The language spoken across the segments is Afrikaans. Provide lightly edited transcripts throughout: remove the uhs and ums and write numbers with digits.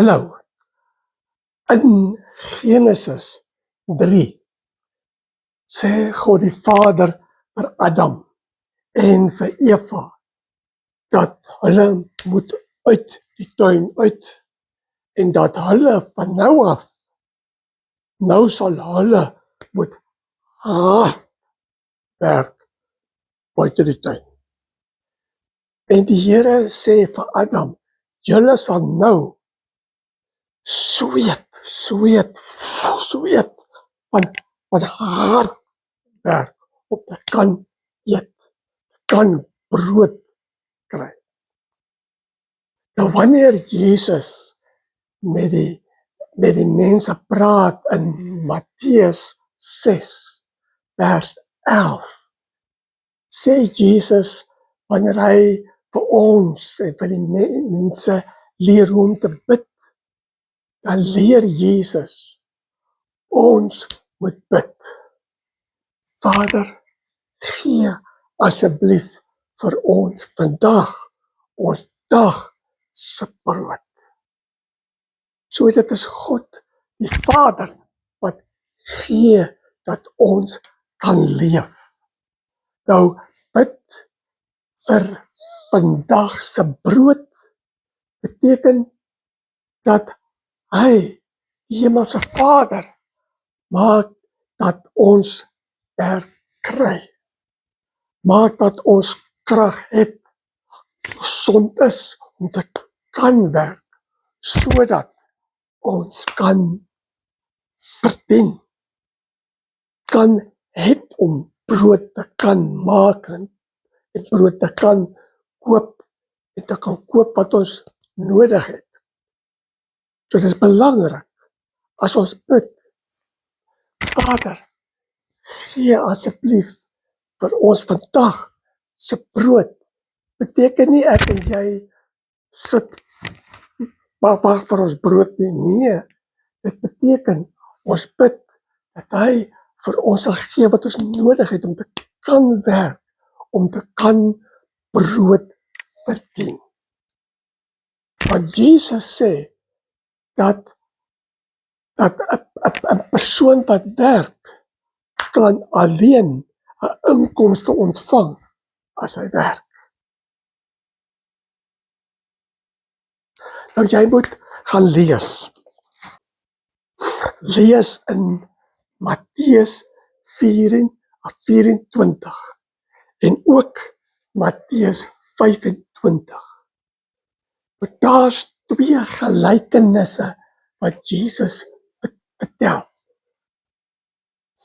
Hallo, in Genesis 3 sê God die Vader vir Adam en vir Eva dat hulle moet uit die tuin uit en dat hulle van nou af, nou sal hulle moet hard werk buite die tuin. En die Here sê vir Adam, julle sal nou sweet van hard werk om te kan eet, kan brood kry. Nou wanneer Jesus met die mense praat in Matteus 6 vers 11, sê Jesus wanneer hy vir ons en vir die mense leer hoe om te bid, dan leer Jesus ons moet bid. Vader, gee asseblief vir ons vandag ons dag se brood. So dit is God, die Vader, wat gee dat ons kan leef. Nou, bid vir vandag se brood beteken dat hy, die Hemelse Vader, maak dat ons werk kry. Maak dat ons krag het, gesond is om te kan werk, sodat ons kan verdien, kan het om brood te kan maak en brood te kan koop en te kan koop wat ons nodig het. So dit is belangrik as ons bid, Vader, gee asseblief vir ons vandag se brood. Beteken nie ek en jy sit wag vir ons brood nie. Nee, dit beteken ons bid dat hy vir ons sal gee wat ons nodig het om te kan werk, om te kan brood verdien. Want Jesus sê dat 'n persoon wat werk kan alleen 'n inkomste ontvang as hy werk. Nou jy moet gaan lees. Lees in Matteus 24 en ook Matteus 25. Maar daar's twee gelykenisse wat Jesus vertel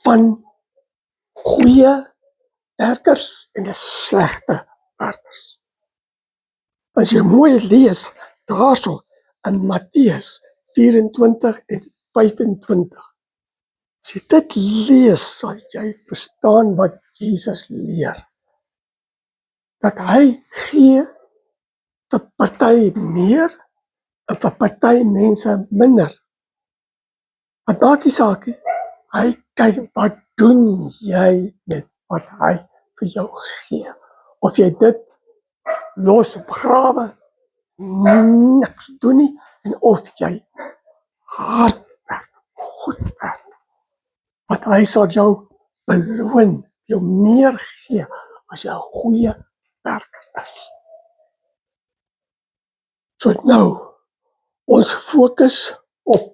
van goeie werkers en slegte werkers. As jy mooi lees daarso in Matteus 24 en 25, as jy dit lees, sal jy verstaan wat Jesus leer. Dat hy gee vir party meer en vir party mense minder. Want maak nie saak nie, hy kyk wat doen jy met wat hy vir jou gee. Of jy dit los op grawe, niks doen nie, en of jy hard werk, goed werk. Want hy sal jou beloon, jou meer gee as jy 'n goeie werker is. So nou, ons fokus op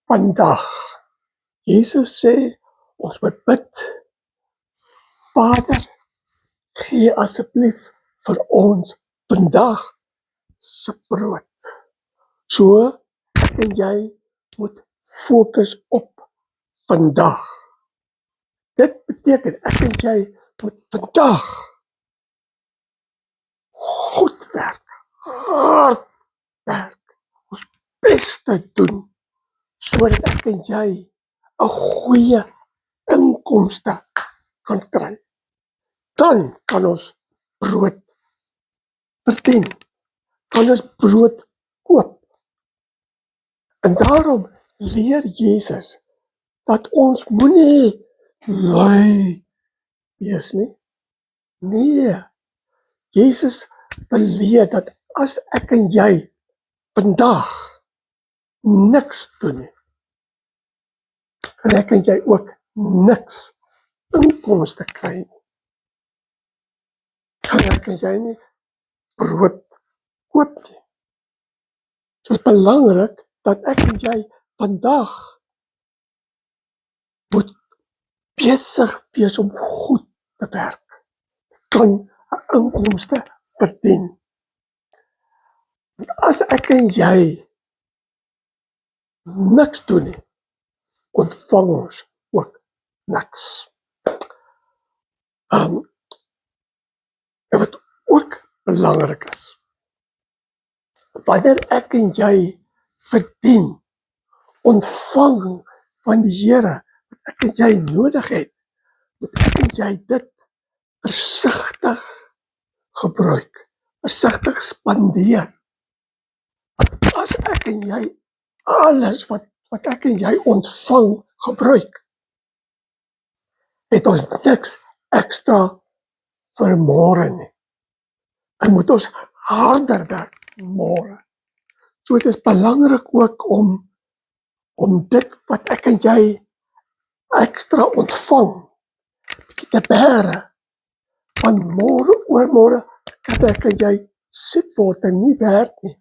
vandag. Jesus sê, ons moet bid, Vader, gee asseblief vir ons vandag se brood. So, ek en jy moet fokus op vandag. Dit beteken, ek en jy moet vandag goed werk, hard werk, ons beste doen, sodat ek en jy 'n goeie inkomste kan kry. Dan kan ons brood verdien, kan ons brood koop. En daarom leer Jesus dat ons moenie lui wees nie. Nee, Jesus wil leer dat as ek en jy vandag niks doen nie, en ek en jy ook niks inkomste kry nie, kan ek en jy nie brood koop nie. So is belangrik dat ek en jy vandag moet besig wees om goed te werk, kan 'n inkomste verdien. As ek en jy niks doen nie, ontvang ons ook niks. En wat ook belangrik is, wanneer ek en jy verdien, ontvang van die Here, wat ek en jy nodig het, moet ek en jy dit versigtig gebruik, versigtig spandeer. As ek en jy alles wat ek en jy ontvang gebruik, het ons niks ekstra vir môre nie. En moet ons harder werk môre. So dit is belangrik ook om dit wat ek en jy ekstra ontvang te bære, van môre oormôre kan ek en jy siek word en nie werk nie,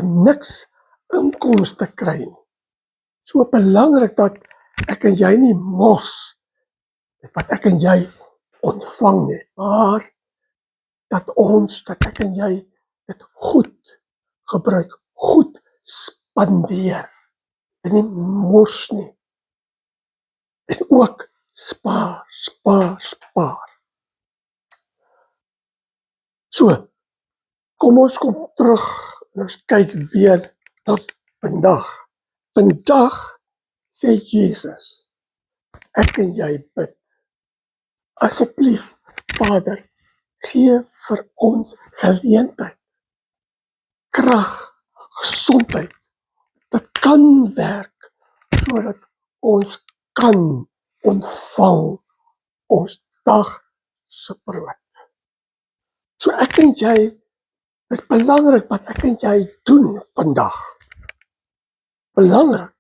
en niks inkomste kry nie. So belangrik dat ek en jy nie mors wat ek en jy ontvang nie, maar dat ek en jy dit goed gebruik, goed spandeer, en nie mors nie, en ook spaar. So, kom ons kom terug, en ons kyk weer na vandag. Vandag sê Jesus, ek en jy bid, asseblief Vader, gee vir ons geleentheid, krag, gesondheid, te kan werk, sodat ons kan ontvang ons dag se brood. So ek en jy, is belangrik wat ek en jy doen vandag. Belangrik,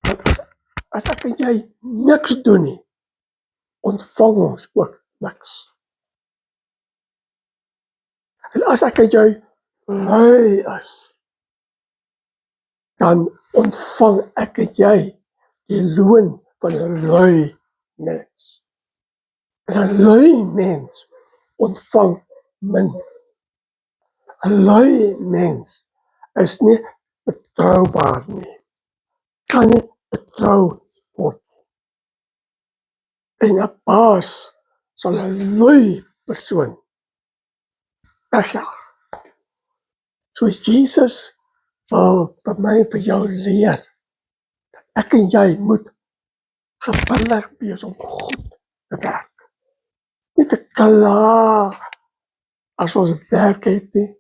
want as ek en jy niks doen nie, ontvang ons ook niks. En as ek en jy lui is, dan ontvang ek en jy die loon van 'n lui mens. En 'n lui mens ontvang min. 'n Lui mens is nie betroubaar nie, kan nie betrou word. En 'n baas sal 'n lui persoon wegjaag. So Jesus wil vir my en vir jou leer, ek en jy moet gewillig wees om goed te werk. Nie te kla as ons werk het nie.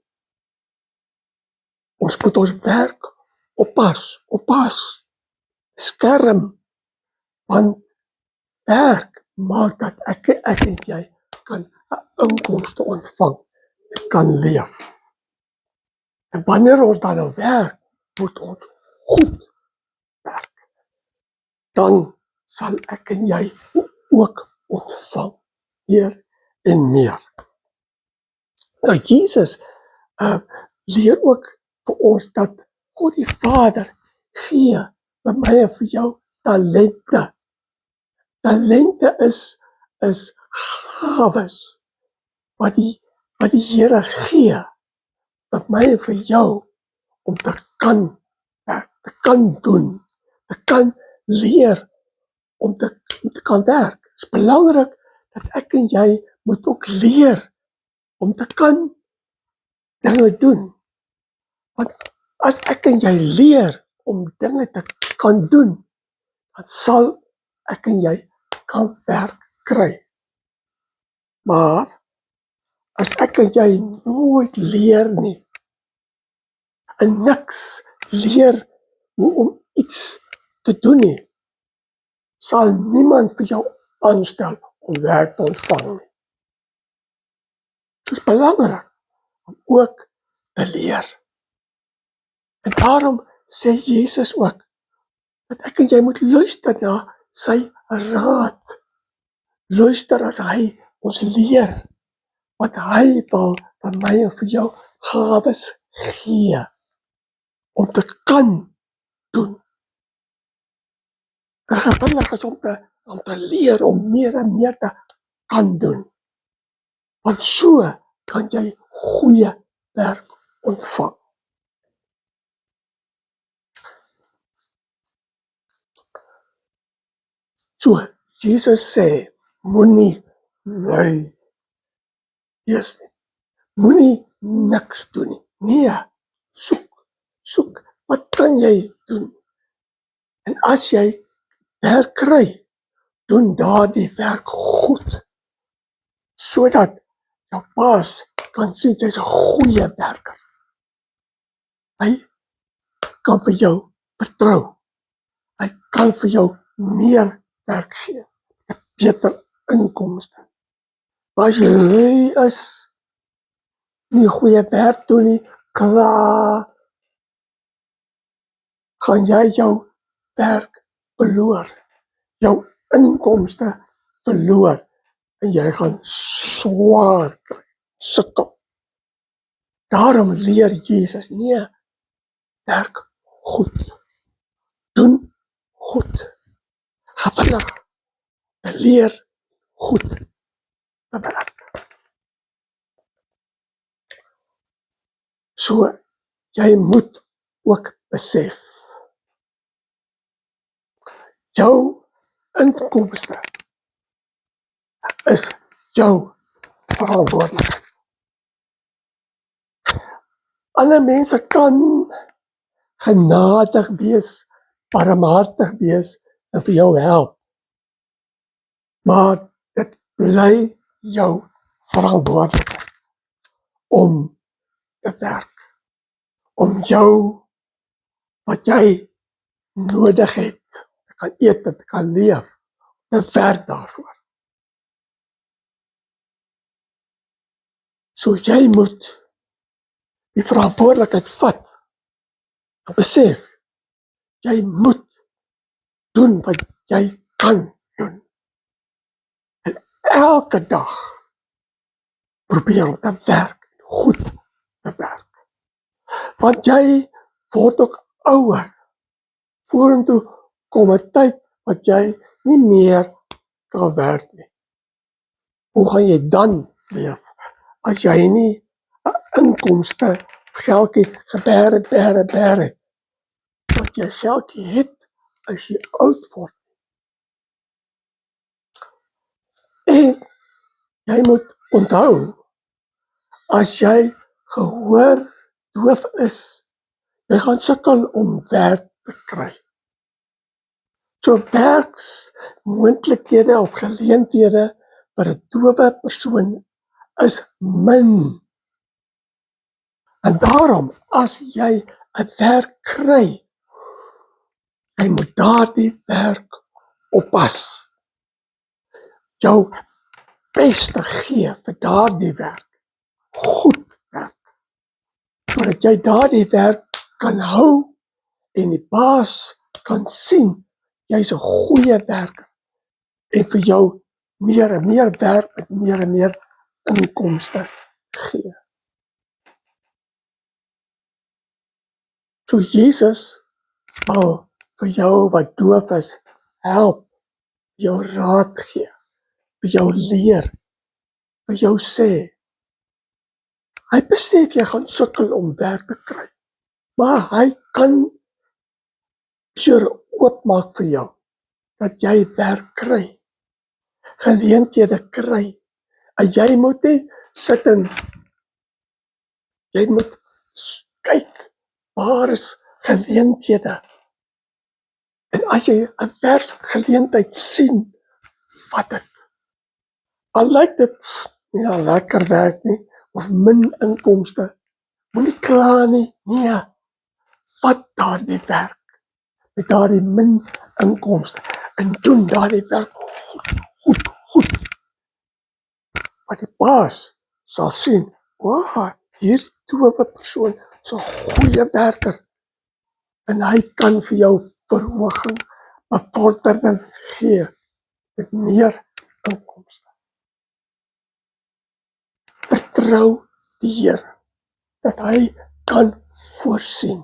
Ons moet ons werk oppas, skerm, want werk maak dat ek en jy kan 'n inkomste ontvang en kan leef. En wanneer ons dan nou werk, moet ons goed werk. Dan sal ek en jy ook ontvang meer en meer. Nou Jesus leer ook vir ons dat God die Vader gee vir my en vir jou talente. Talente is gawes wat die Here gee vir my en vir jou om te kan werk, te kan doen, te kan leer, om te kan werk. Het is belangrik dat ek en jy moet ook leer om te kan dinge doen. Want as ek en jy leer om dinge te kan doen, dan sal ek en jy kan werk kry. Maar as ek en jy nooit leer nie, en niks leer hoe om iets te doen nie, sal niemand vir jou aanstel om werk te ontvang nie. Het is belangrik om ook te leer. En daarom sê Jesus ook, dat ek en jy moet luister na sy raad. Luister as hy ons leer, wat hy wil vir my en vir jou gawes gee, om te kan doen. En gewillig is om te leer, om meer en meer te kan doen. Want so kan jy goeie werk ontvang. So, Jesus sê, moenie lui wees nie. Moenie niks doen nie. Nee, soek. Wat kan jy doen? En as jy werk kry, doen daardie werk goed, sodat jou baas kan sien jy's 'n goeie werker. Hy kan vir jou vertrou. Hy kan vir jou meer werk gee, beter inkomste. Maar as jy lui is, nie goeie werk doen nie, klaar, gaan jy jou werk verloor, jou inkomste verloor, en jy gaan swaar kry, sukkel. Daarom leer Jesus, nee, werk goed, doen goed, gewillig, leer goed te werk. So, jy moet ook besef, jou inkomste is jou verantwoordelikheid. Ander mense kan genadig wees, barmhartig wees en vir jou help, maar dit bly jou verantwoordelikheid om te werk, om jou wat jy nodig het, te kan eet, te kan leef, te werk daarvoor. So jy moet die verantwoordelikheid vat, en besef, jy moet doen wat jy kan doen. En elke dag probeer om te werk, goed te werk. Want jy word ook ouer. Vorentoe kom 'n tyd wat jy nie meer kan werk nie. Hoe gaan jy dan leef, as jy nie 'n inkomste, geldjie geberg het, wat jy geldjie het, as jy oud word. En jy moet onthou, as jy gehoor doof is, jy gaan sukkel om werk te kry. So werksmoontlikhede of geleenthede vir 'n dowe persoon is min. En daarom, as jy 'n werk kry, jy moet daardie werk oppas. Jou beste gee vir daardie werk. Goed werk. Sodat jy daardie werk kan hou en die baas kan sien, jy's 'n goeie werker. En vir jou meer en meer werk met meer en meer inkomste gee. So Jesus wil vir jou wat doof is, help, jou raad gee, vir jou leer, vir jou sê. Hy besef jy gaan sukkel om werk te kry, maar hy kan deure oopmaak vir jou, dat jy werk kry, geleenthede kry, en jy moet nie sit en, jy moet kyk, waar is geleenthede, en as jy 'n werkgeleentheid sien, vat dit. Al lyk dit nie lekker werk nie, of min inkomste, moenie kla nie, nee, vat daardie werk, met daardie min inkomste, en doen daardie werk goed, wat die baas sal sien, hierdie dowe persoon is 'n goeie werker, en hy kan vir jou verhoging, bevordering gee met meer inkomste. Vertrou die Here dat hy kan voorsien,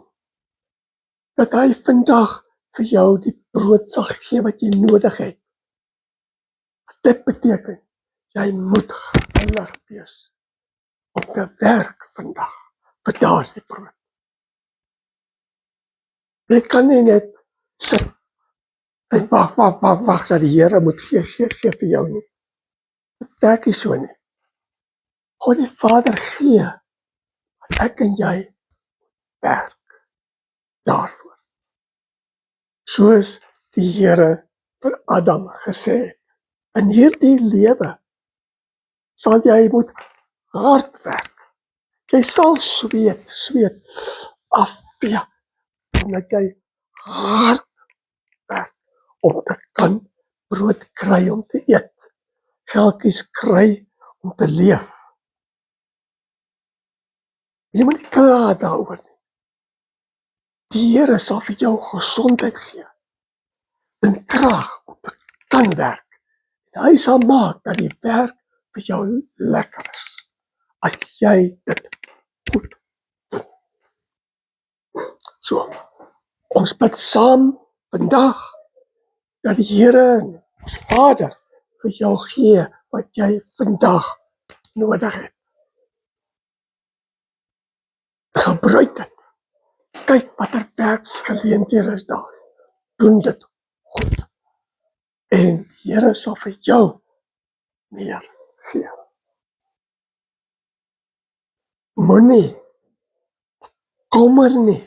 dat hy vandag vir jou die brood sal gee wat jy nodig het. Dit beteken, jy moet gewillig wees om te werk vandag vir daardie brood. Jy kan nie net sit en wag dat die Here moet gee vir jou nie. Dit werk nie so nie. God die Vader gee, wat ek en jy werk daarvoor. Soos die Here vir Adam gesê het, in hierdie lewe sal jy moet hard werk. Jy sal sweet afvee, omdat jy hard werk om te kan brood kry om te eet, geldjies kry om te leef. Jy moet nie kla daaroor nie. Die Here sal vir jou gesondheid gee en krag om te kan werk. En hy sal maak dat die werk vir jou lekker is, as jy dit goed doen. So, ons bid saam vandag, dat die Here, ons Vader, vir jou gee wat jy vandag nodig het. Gebruik dit. Kyk watter werksgeleenthede is daar. Doen dit goed. En die Here sal vir jou meer gee. Moenie kommer nie.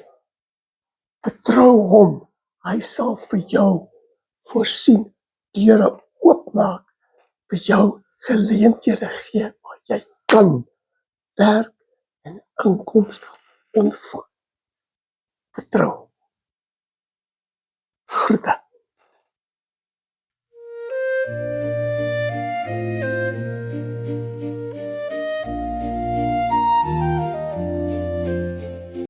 Vertrou hom. Hy sal vir jou voorsien, deure oopmaak, vir jou geleenthede gee waar jy kan werk en inkomste ontvang. Vertrou. Groete.